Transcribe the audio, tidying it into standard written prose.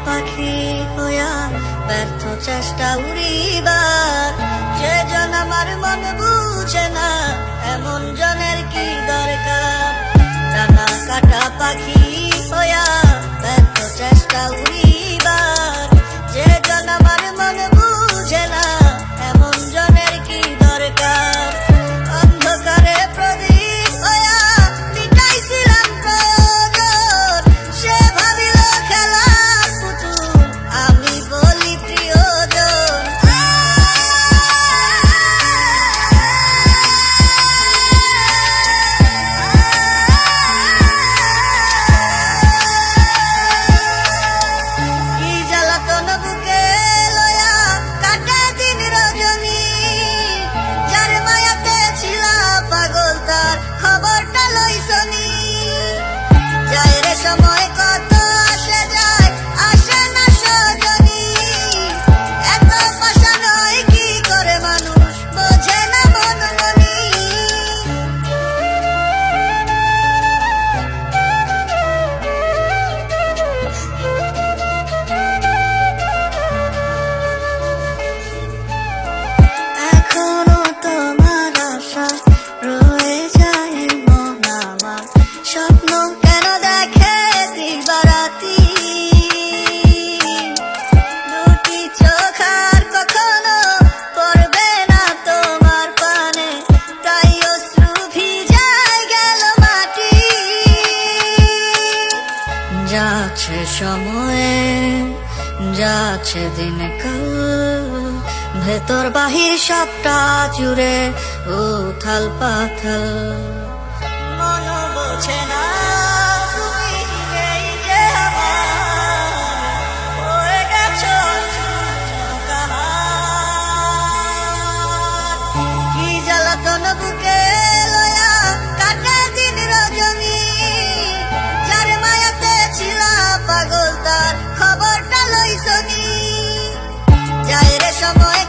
পাখি হইয়া ব্যর্থ চেষ্টা উড়িবার, যে জন আমার মন বুঝে না এমন জনের কি দরকার। ডানা কাটা পাখি হইয়া ব্যর্থ চেষ্টা উড়িবার, যে জন আমার মন বুঝে না এমন জনের কি দরকার। অন্ধকারে প্রদীপ হইয়া মিটাইছিলাম প্রয়োজন, সে ভাবিল খেলা আমি বলি প্রিয়জন। কি জ্বালাতন বুকে লয়া কাটে দিন রজনী, যার মায়াতে ছিলা পাগল তার খবরটা লইছনি। যায় রে সময় কত আসে যায়, আসে না সজনী, এত পাশা নয় কি করে মানুষ বোঝে না মন মনি। এখনো তোমার আশা রয়ে যায় মন আমার, স্বপ্ন কেন দেখে দিবারাতি। দুটি চোখ আর কখনো পড়বে না তোমার পানে, তাই অশ্রু ভিজায় গেল মাটি। যাচ্ছে সময়ে যাচ্ছে দিন কাল, ভেতর বাহির সবটা জুড়ে উথাল পাথাল। মন বোঝে না তুমি এই যে আমার, হয়ে গেছো কাহার। কি জ্বালাতন বুকে লয়া কাটে দিন রজনী, যার মায়াতে ছিলা পাগল তার খবরটা লইছনি। যায় রে সময়